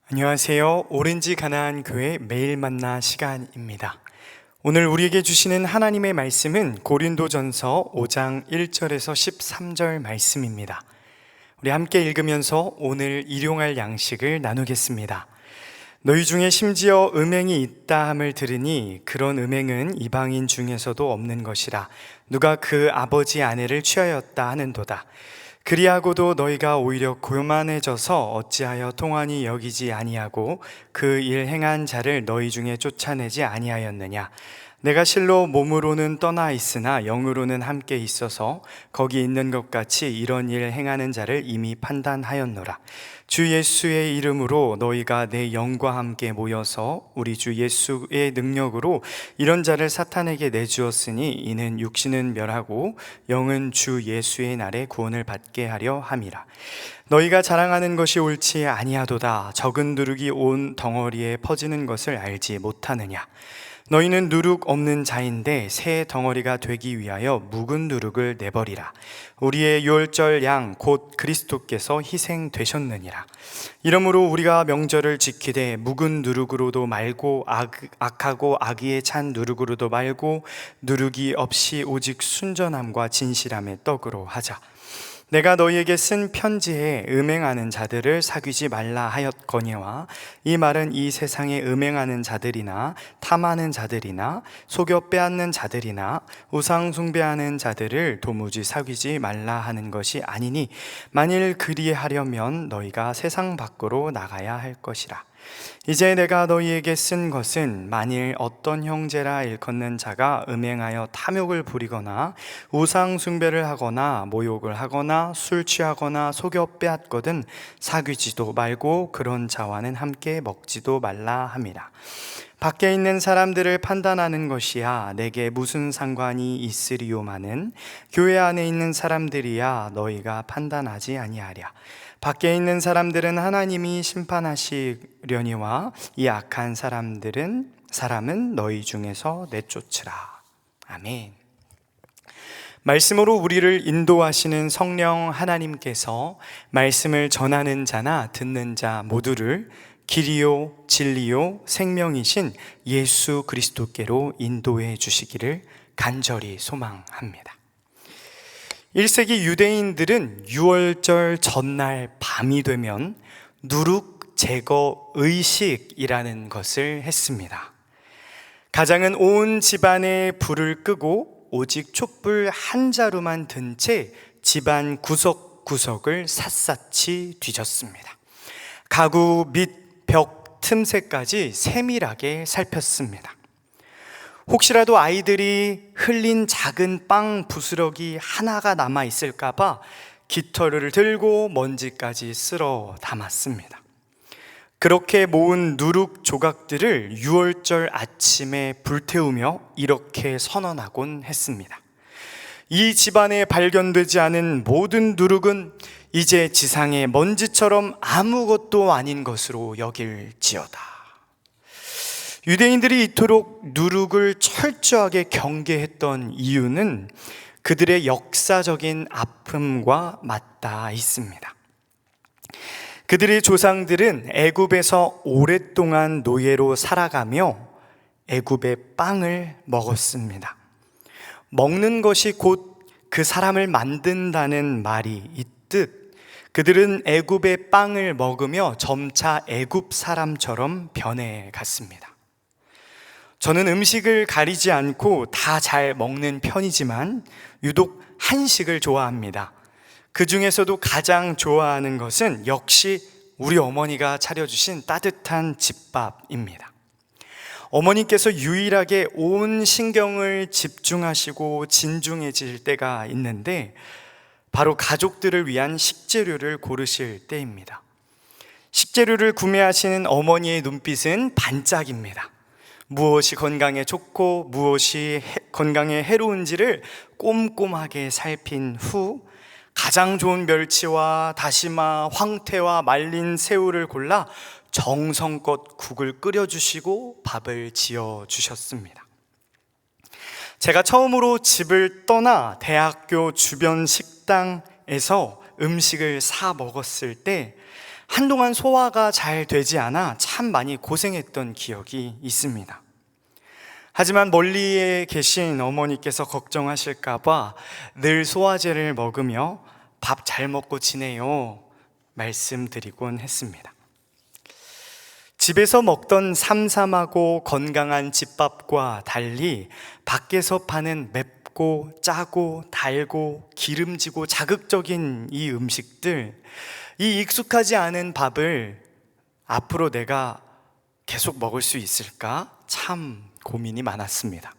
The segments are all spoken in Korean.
안녕하세요. 오렌지 가나안 교회 매일 만나 시간입니다. 오늘 우리에게 주시는 하나님의 말씀은 고린도전서 5장 1절에서 13절 말씀입니다. 우리 함께 읽으면서 오늘 일용할 양식을 나누겠습니다. 너희 중에 심지어 음행이 있다 함을 들으니 그런 음행은 이방인 중에서도 없는 것이라. 누가 그 아버지 아내를 취하였다 하는도다. 그리하고도 너희가 오히려 교만해져서 어찌하여 통한이 여기지 아니하고 그 일 행한 자를 너희 중에 쫓아내지 아니하였느냐. 내가 실로 몸으로는 떠나 있으나 영으로는 함께 있어서 거기 있는 것 같이 이런 일 행하는 자를 이미 판단하였노라. 주 예수의 이름으로 너희가 내 영과 함께 모여서 우리 주 예수의 능력으로 이런 자를 사탄에게 내주었으니 이는 육신은 멸하고 영은 주 예수의 날에 구원을 받게 하려 함이라. 너희가 자랑하는 것이 옳지 아니하도다. 적은 누룩이 온 덩어리에 퍼지는 것을 알지 못하느냐. 너희는 누룩 없는 자인데 새 덩어리가 되기 위하여 묵은 누룩을 내버리라. 우리의 유월절 양 곧 그리스도께서 희생되셨느니라. 이러므로 우리가 명절을 지키되 묵은 누룩으로도 말고 악하고 악의에 찬 누룩으로도 말고 누룩이 없이 오직 순전함과 진실함의 떡으로 하자. 내가 너희에게 쓴 편지에 음행하는 자들을 사귀지 말라 하였거니와 이 말은 이 세상에 음행하는 자들이나 탐하는 자들이나 속여 빼앗는 자들이나 우상 숭배하는 자들을 도무지 사귀지 말라 하는 것이 아니니 만일 그리하려면 너희가 세상 밖으로 나가야 할 것이라. 이제 내가 너희에게 쓴 것은 만일 어떤 형제라 일컫는 자가 음행하여 탐욕을 부리거나 우상 숭배를 하거나 모욕을 하거나 술 취하거나 속여 빼앗거든 사귀지도 말고 그런 자와는 함께 먹지도 말라 함이라. 밖에 있는 사람들을 판단하는 것이야 내게 무슨 상관이 있으리요마는 교회 안에 있는 사람들이야 너희가 판단하지 아니하랴. 밖에 있는 사람들은 하나님이 심판하시려니와 이 악한 사람은 너희 중에서 내쫓으라. 아멘. 말씀으로 우리를 인도하시는 성령 하나님께서 말씀을 전하는 자나 듣는 자 모두를 길이요 진리요 생명이신 예수 그리스도께로 인도해 주시기를 간절히 소망합니다. 1세기 유대인들은 유월절 전날 밤이 되면 누룩 제거 의식이라는 것을 했습니다. 가장은 온 집안에 불을 끄고 오직 촛불 한 자루만 든 채 집안 구석구석을 샅샅이 뒤졌습니다. 가구 및 벽 틈새까지 세밀하게 살폈습니다. 혹시라도 아이들이 흘린 작은 빵 부스러기 하나가 남아 있을까봐 깃털을 들고 먼지까지 쓸어 담았습니다. 그렇게 모은 누룩 조각들을 유월절 아침에 불태우며 이렇게 선언하곤 했습니다. 이 집안에 발견되지 않은 모든 누룩은 이제 지상의 먼지처럼 아무것도 아닌 것으로 여길지어다. 유대인들이 이토록 누룩을 철저하게 경계했던 이유는 그들의 역사적인 아픔과 맞닿아 있습니다. 그들의 조상들은 애굽에서 오랫동안 노예로 살아가며 애굽의 빵을 먹었습니다. 먹는 것이 곧 그 사람을 만든다는 말이 있듯 그들은 애굽의 빵을 먹으며 점차 애굽 사람처럼 변해갔습니다. 저는 음식을 가리지 않고 다 잘 먹는 편이지만 유독 한식을 좋아합니다. 그 중에서도 가장 좋아하는 것은 역시 우리 어머니가 차려주신 따뜻한 집밥입니다. 어머니께서 유일하게 온 신경을 집중하시고 진중해질 때가 있는데 바로 가족들을 위한 식재료를 고르실 때입니다. 식재료를 구매하시는 어머니의 눈빛은 반짝입니다. 무엇이 건강에 좋고 무엇이 건강에 해로운지를 꼼꼼하게 살핀 후 가장 좋은 멸치와 다시마, 황태와 말린 새우를 골라 정성껏 국을 끓여주시고 밥을 지어주셨습니다. 제가 처음으로 집을 떠나 대학교 주변 식당에서 음식을 사 먹었을 때 한동안 소화가 잘 되지 않아 참 많이 고생했던 기억이 있습니다. 하지만 멀리에 계신 어머니께서 걱정하실까봐 늘 소화제를 먹으며 밥 잘 먹고 지내요 말씀드리곤 했습니다. 집에서 먹던 삼삼하고 건강한 집밥과 달리 밖에서 파는 맵고 짜고 달고 기름지고 자극적인 이 음식들, 이 익숙하지 않은 밥을 앞으로 내가 계속 먹을 수 있을까? 참 고민이 많았습니다.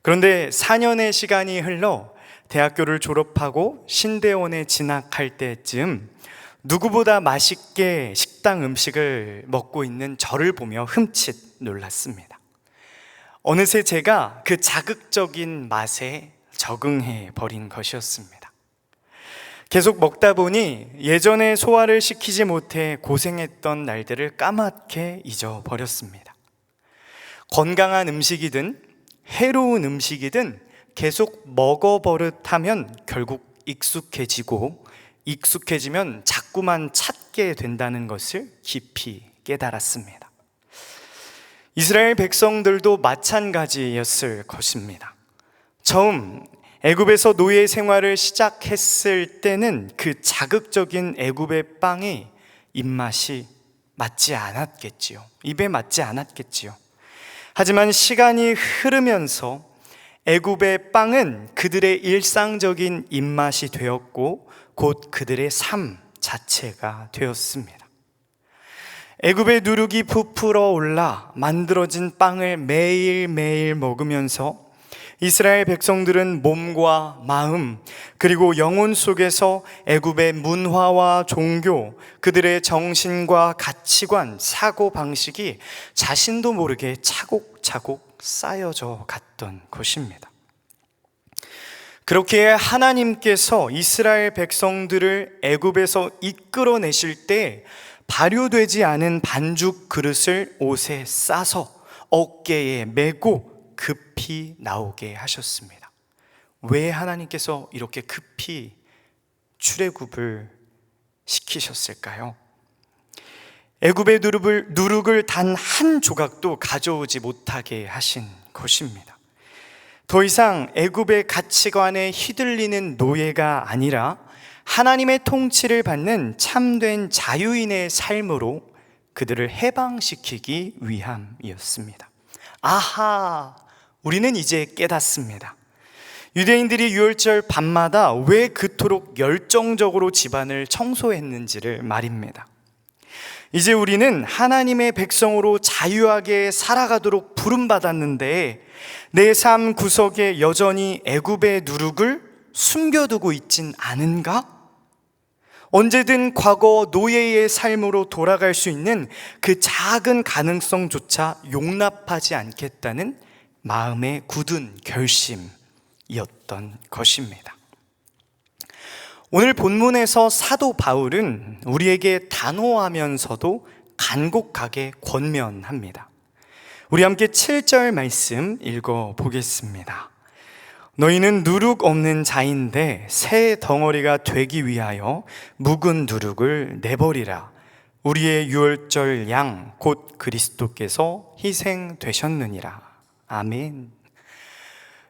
그런데 4년의 시간이 흘러 대학교를 졸업하고 신대원에 진학할 때쯤 누구보다 맛있게 식당 음식을 먹고 있는 저를 보며 흠칫 놀랐습니다. 어느새 제가 그 자극적인 맛에 적응해 버린 것이었습니다. 계속 먹다 보니 예전에 소화를 시키지 못해 고생했던 날들을 까맣게 잊어버렸습니다. 건강한 음식이든 해로운 음식이든 계속 먹어버릇하면 결국 익숙해지고 익숙해지면 자꾸만 찾게 된다는 것을 깊이 깨달았습니다. 이스라엘 백성들도 마찬가지였을 것입니다. 처음 애굽에서 노예 생활을 시작했을 때는 그 자극적인 애굽의 빵이 입맛이 맞지 않았겠지요. 입에 맞지 않았겠지요. 하지만 시간이 흐르면서 애굽의 빵은 그들의 일상적인 입맛이 되었고 곧 그들의 삶 자체가 되었습니다. 애굽의 누룩이 부풀어 올라 만들어진 빵을 매일매일 먹으면서 이스라엘 백성들은 몸과 마음 그리고 영혼 속에서 애굽의 문화와 종교, 그들의 정신과 가치관, 사고방식이 자신도 모르게 차곡차곡 쌓여져 갔던 것입니다. 그렇게 하나님께서 이스라엘 백성들을 애굽에서 이끌어내실 때 발효되지 않은 반죽 그릇을 옷에 싸서 어깨에 메고 급히 나오게 하셨습니다. 왜 하나님께서 이렇게 급히 출애굽을 시키셨을까요? 애굽의 누룩을 단 한 조각도 가져오지 못하게 하신 것입니다. 더 이상 애굽의 가치관에 휘둘리는 노예가 아니라 하나님의 통치를 받는 참된 자유인의 삶으로 그들을 해방시키기 위함이었습니다. 아하, 우리는 이제 깨닫습니다. 유대인들이 유월절 밤마다 왜 그토록 열정적으로 집안을 청소했는지를 말입니다. 이제 우리는 하나님의 백성으로 자유하게 살아가도록 부름받았는데 내 삶 구석에 여전히 애굽의 누룩을 숨겨두고 있진 않은가? 언제든 과거 노예의 삶으로 돌아갈 수 있는 그 작은 가능성조차 용납하지 않겠다는 마음의 굳은 결심이었던 것입니다. 오늘 본문에서 사도 바울은 우리에게 단호하면서도 간곡하게 권면합니다. 우리 함께 7절 말씀 읽어보겠습니다. 너희는 누룩 없는 자인데 새 덩어리가 되기 위하여 묵은 누룩을 내버리라. 우리의 유월절 양 곧 그리스도께서 희생되셨느니라. 아멘.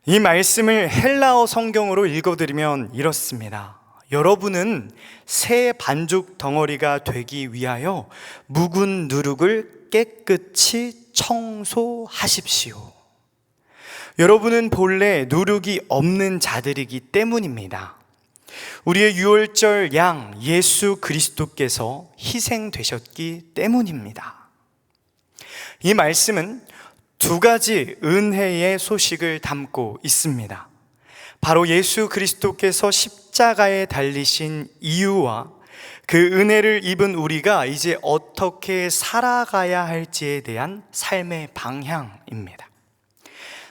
이 말씀을 헬라어 성경으로 읽어드리면 이렇습니다. 여러분은 새 반죽 덩어리가 되기 위하여 묵은 누룩을 깨끗이 청소하십시오. 여러분은 본래 누룩이 없는 자들이기 때문입니다. 우리의 유월절 양 예수 그리스도께서 희생되셨기 때문입니다. 이 말씀은 두 가지 은혜의 소식을 담고 있습니다. 바로 예수 그리스도께서 십자가에 달리신 이유와 그 은혜를 입은 우리가 이제 어떻게 살아가야 할지에 대한 삶의 방향입니다.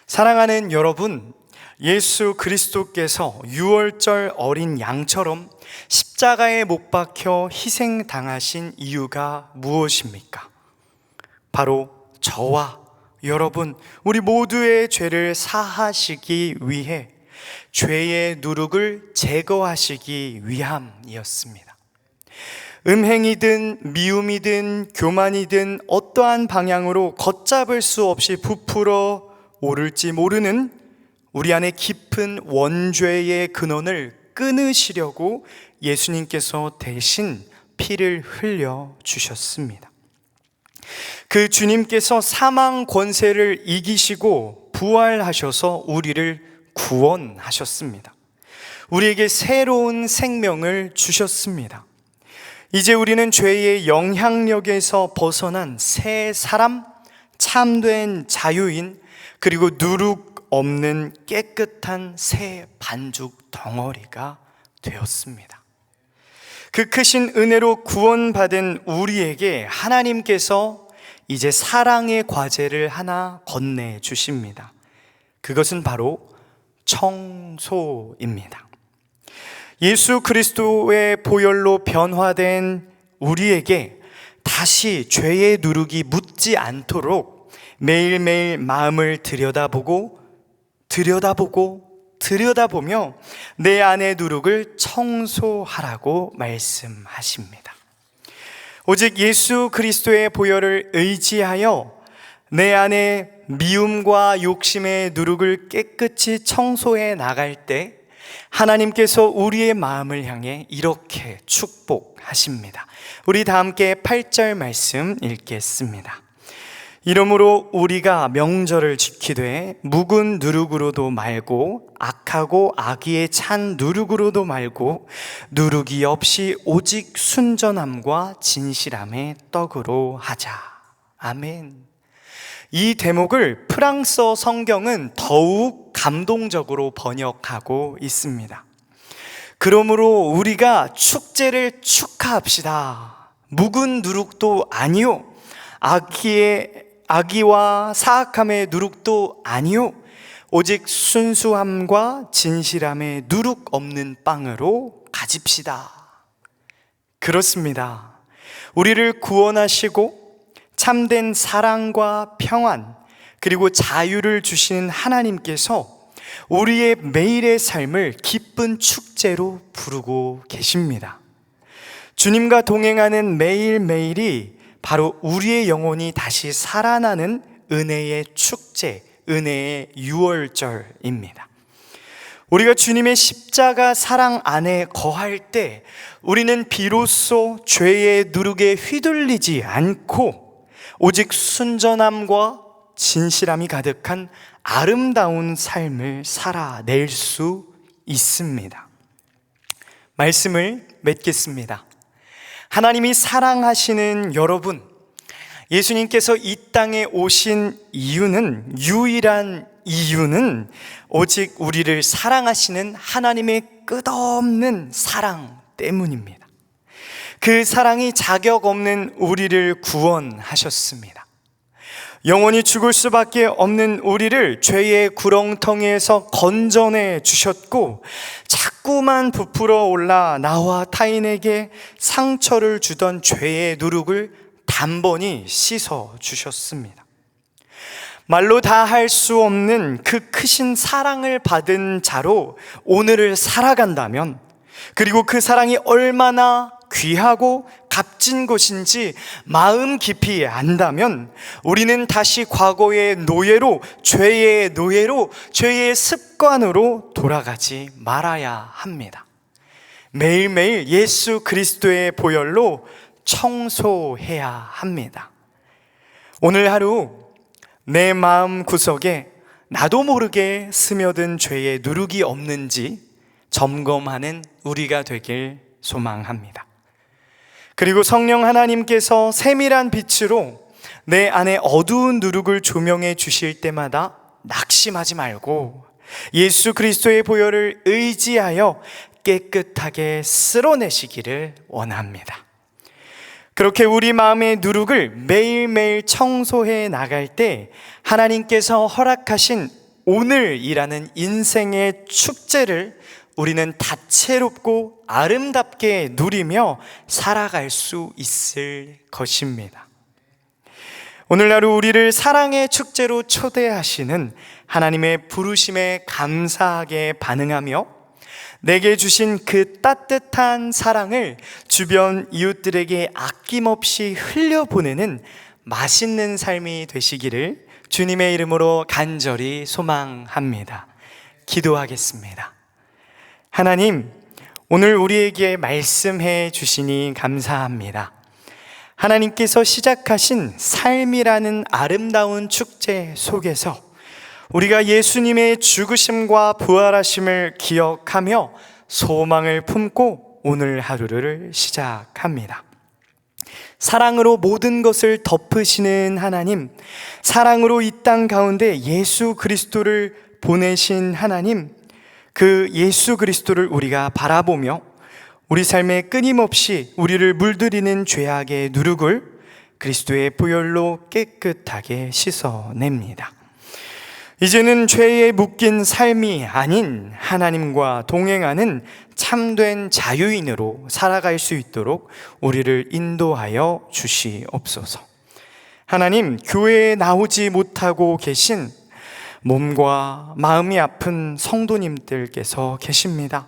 사랑하는 여러분, 예수 그리스도께서 유월절 어린 양처럼 십자가에 못 박혀 희생당하신 이유가 무엇입니까? 바로 저와 여러분, 우리 모두의 죄를 사하시기 위해 죄의 누룩을 제거하시기 위함이었습니다. 음행이든 미움이든 교만이든 어떠한 방향으로 걷잡을 수 없이 부풀어 오를지 모르는 우리 안에 깊은 원죄의 근원을 끊으시려고 예수님께서 대신 피를 흘려 주셨습니다. 그 주님께서 사망 권세를 이기시고 부활하셔서 우리를 구원하셨습니다. 우리에게 새로운 생명을 주셨습니다. 이제 우리는 죄의 영향력에서 벗어난 새 사람, 참된 자유인, 그리고 누룩 없는 깨끗한 새 반죽 덩어리가 되었습니다. 그 크신 은혜로 구원받은 우리에게 하나님께서 이제 사랑의 과제를 하나 건네주십니다. 그것은 바로 청소입니다. 예수 그리스도의 보혈로 변화된 우리에게 다시 죄의 누룩이 묻지 않도록 매일매일 마음을 들여다보며 내 안의 누룩을 청소하라고 말씀하십니다. 오직 예수 그리스도의 보혈을 의지하여 내 안에 미움과 욕심의 누룩을 깨끗이 청소해 나갈 때 하나님께서 우리의 마음을 향해 이렇게 축복하십니다. 우리 다 함께 8절 말씀 읽겠습니다. 이러므로 우리가 명절을 지키되 묵은 누룩으로도 말고 악하고 악의에 찬 누룩으로도 말고 누룩이 없이 오직 순전함과 진실함의 떡으로 하자. 아멘. 이 대목을 프랑스어 성경은 더욱 감동적으로 번역하고 있습니다. 그러므로 우리가 축제를 축하합시다. 묵은 누룩도 아니요, 악의와 사악함의 누룩도 아니요, 오직 순수함과 진실함의 누룩 없는 빵으로 가집시다. 그렇습니다. 우리를 구원하시고 참된 사랑과 평안 그리고 자유를 주시는 하나님께서 우리의 매일의 삶을 기쁜 축제로 부르고 계십니다. 주님과 동행하는 매일매일이 바로 우리의 영혼이 다시 살아나는 은혜의 축제, 은혜의 유월절입니다. 우리가 주님의 십자가 사랑 안에 거할 때 우리는 비로소 죄의 누룩에 휘둘리지 않고 오직 순전함과 진실함이 가득한 아름다운 삶을 살아낼 수 있습니다. 말씀을 맺겠습니다. 하나님이 사랑하시는 여러분, 예수님께서 이 땅에 오신 유일한 이유는 오직 우리를 사랑하시는 하나님의 끝없는 사랑 때문입니다. 그 사랑이 자격 없는 우리를 구원하셨습니다. 영원히 죽을 수밖에 없는 우리를 죄의 구렁텅이에서 건져내 주셨고 자꾸만 부풀어 올라 나와 타인에게 상처를 주던 죄의 누룩을 단번이 씻어 주셨습니다. 말로 다 할 수 없는 그 크신 사랑을 받은 자로 오늘을 살아간다면, 그리고 그 사랑이 얼마나 귀하고 값진 것인지 마음 깊이 안다면 우리는 다시 과거의 노예로, 죄의 노예로, 죄의 습관으로 돌아가지 말아야 합니다. 매일매일 예수 그리스도의 보혈로 청소해야 합니다. 오늘 하루 내 마음 구석에 나도 모르게 스며든 죄의 누룩이 없는지 점검하는 우리가 되길 소망합니다. 그리고 성령 하나님께서 세밀한 빛으로 내 안에 어두운 누룩을 조명해 주실 때마다 낙심하지 말고 예수 그리스도의 보혈을 의지하여 깨끗하게 쓸어내시기를 원합니다. 그렇게 우리 마음의 누룩을 매일매일 청소해 나갈 때 하나님께서 허락하신 오늘이라는 인생의 축제를 우리는 다채롭고 아름답게 누리며 살아갈 수 있을 것입니다. 오늘 하루 우리를 사랑의 축제로 초대하시는 하나님의 부르심에 감사하게 반응하며 내게 주신 그 따뜻한 사랑을 주변 이웃들에게 아낌없이 흘려보내는 맛있는 삶이 되시기를 주님의 이름으로 간절히 소망합니다. 기도하겠습니다. 하나님, 오늘 우리에게 말씀해 주시니 감사합니다. 하나님께서 시작하신 삶이라는 아름다운 축제 속에서 우리가 예수님의 죽으심과 부활하심을 기억하며 소망을 품고 오늘 하루를 시작합니다. 사랑으로 모든 것을 덮으시는 하나님, 사랑으로 이 땅 가운데 예수 그리스도를 보내신 하나님, 그 예수 그리스도를 우리가 바라보며 우리 삶에 끊임없이 우리를 물들이는 죄악의 누룩을 그리스도의 보혈로 깨끗하게 씻어냅니다. 이제는 죄에 묶인 삶이 아닌 하나님과 동행하는 참된 자유인으로 살아갈 수 있도록 우리를 인도하여 주시옵소서. 하나님, 교회에 나오지 못하고 계신 몸과 마음이 아픈 성도님들께서 계십니다.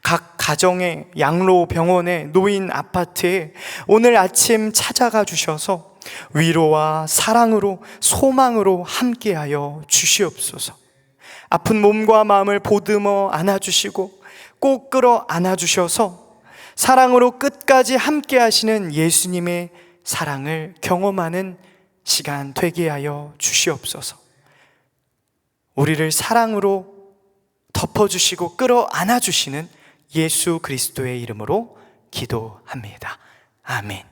각 가정에, 양로 병원에, 노인 아파트에 오늘 아침 찾아가 주셔서 위로와 사랑으로, 소망으로 함께하여 주시옵소서. 아픈 몸과 마음을 보듬어 안아주시고 꼭 끌어 안아주셔서 사랑으로 끝까지 함께하시는 예수님의 사랑을 경험하는 시간 되게 하여 주시옵소서. 우리를 사랑으로 덮어주시고 끌어 안아주시는 예수 그리스도의 이름으로 기도합니다. 아멘.